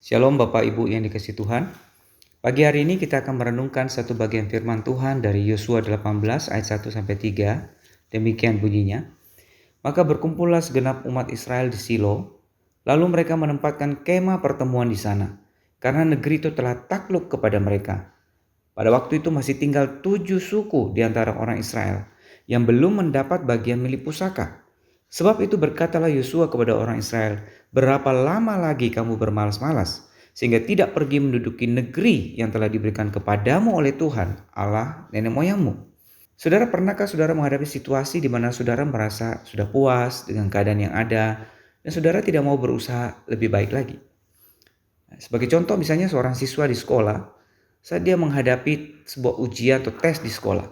Shalom Bapak Ibu yang dikasihi Tuhan. Pagi hari ini kita akan merenungkan satu bagian firman Tuhan dari Yosua 18 ayat 1-3. Demikian bunyinya. Maka berkumpullah segenap umat Israel di Silo, lalu mereka menempatkan kemah pertemuan di sana, karena negeri itu telah takluk kepada mereka. Pada waktu itu masih tinggal 7 suku di antara orang Israel yang belum mendapat bagian milik pusaka. Sebab itu berkatalah Yosua kepada orang Israel, berapa lama lagi kamu bermalas-malas, sehingga tidak pergi menduduki negeri yang telah diberikan kepadamu oleh Tuhan, Allah nenek moyangmu. Saudara, pernahkah saudara menghadapi situasi di mana saudara merasa sudah puas dengan keadaan yang ada, dan saudara tidak mau berusaha lebih baik lagi? Sebagai contoh, misalnya seorang siswa di sekolah, saat dia menghadapi sebuah ujian atau tes di sekolah,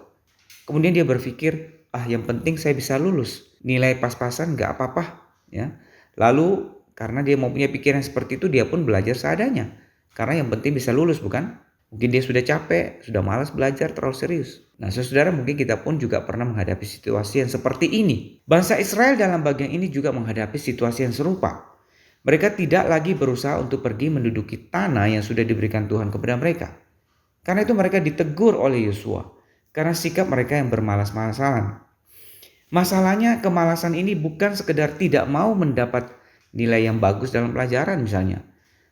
kemudian dia berpikir, yang penting saya bisa lulus, nilai pas-pasan gak apa-apa, ya. Lalu karena dia mempunyai pikiran seperti itu, dia pun belajar seadanya, karena yang penting bisa lulus, bukan? Mungkin dia sudah capek, sudah malas belajar terlalu serius. Nah, saudara, mungkin kita pun juga pernah menghadapi situasi yang seperti ini. Bangsa Israel dalam bagian ini juga menghadapi situasi yang serupa. Mereka tidak lagi berusaha untuk pergi menduduki tanah yang sudah diberikan Tuhan kepada mereka. Karena itu mereka ditegur oleh Yosua karena sikap mereka yang bermalas-malasan. Masalahnya, kemalasan ini bukan sekedar tidak mau mendapat nilai yang bagus dalam pelajaran misalnya.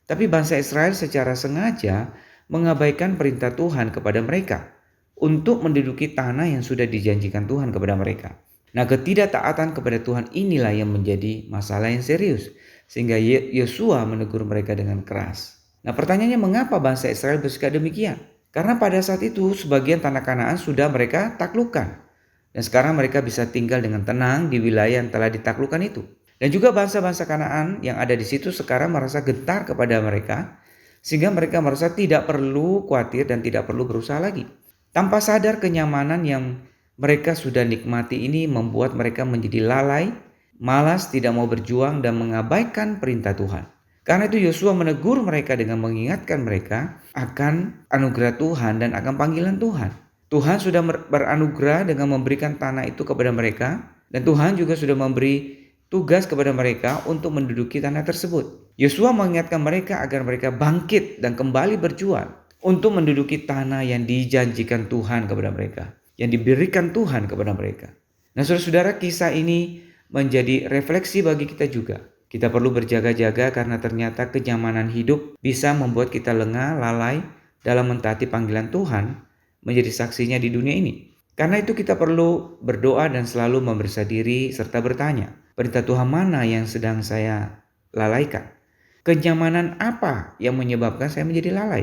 Tapi bangsa Israel secara sengaja mengabaikan perintah Tuhan kepada mereka untuk menduduki tanah yang sudah dijanjikan Tuhan kepada mereka. Nah, ketidaktaatan kepada Tuhan inilah yang menjadi masalah yang serius, sehingga Yosua menegur mereka dengan keras. Nah, pertanyaannya, mengapa bangsa Israel bersikap demikian? Karena pada saat itu sebagian tanah Kanaan sudah mereka taklukkan, dan sekarang mereka bisa tinggal dengan tenang di wilayah yang telah ditaklukkan itu. Dan juga bangsa-bangsa Kanaan yang ada di situ sekarang merasa gentar kepada mereka, sehingga mereka merasa tidak perlu khawatir dan tidak perlu berusaha lagi. Tanpa sadar, kenyamanan yang mereka sudah nikmati ini membuat mereka menjadi lalai, malas, tidak mau berjuang, dan mengabaikan perintah Tuhan. Karena itu Yosua menegur mereka dengan mengingatkan mereka akan anugerah Tuhan dan akan panggilan Tuhan. Tuhan sudah beranugerah dengan memberikan tanah itu kepada mereka, dan Tuhan juga sudah memberi tugas kepada mereka untuk menduduki tanah tersebut. Yosua mengingatkan mereka agar mereka bangkit dan kembali berjuang untuk menduduki tanah yang dijanjikan Tuhan kepada mereka, yang diberikan Tuhan kepada mereka. Nah, saudara-saudara, kisah ini menjadi refleksi bagi kita juga. Kita perlu berjaga-jaga karena ternyata kenyamanan hidup bisa membuat kita lengah, lalai dalam mentaati panggilan Tuhan menjadi saksinya di dunia ini. Karena itu kita perlu berdoa dan selalu memeriksa diri serta bertanya, perintah Tuhan mana yang sedang saya lalaikan? Kenyamanan apa yang menyebabkan saya menjadi lalai?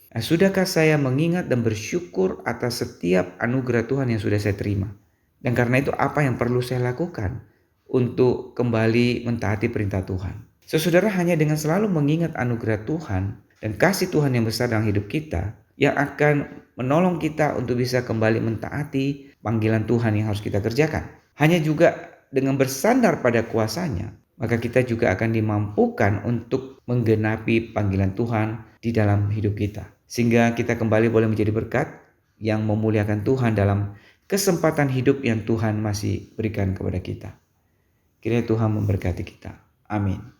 Nah, sudahkah saya mengingat dan bersyukur atas setiap anugerah Tuhan yang sudah saya terima? Dan karena itu apa yang perlu saya lakukan untuk kembali mentaati perintah Tuhan? Saudara, hanya dengan selalu mengingat anugerah Tuhan dan kasih Tuhan yang besar dalam hidup kita yang akan menolong kita untuk bisa kembali mentaati panggilan Tuhan yang harus kita kerjakan. Hanya juga dengan bersandar pada kuasanya, maka kita juga akan dimampukan untuk menggenapi panggilan Tuhan di dalam hidup kita. Sehingga kita kembali boleh menjadi berkat yang memuliakan Tuhan dalam kesempatan hidup yang Tuhan masih berikan kepada kita. Kiranya Tuhan memberkati kita. Amin.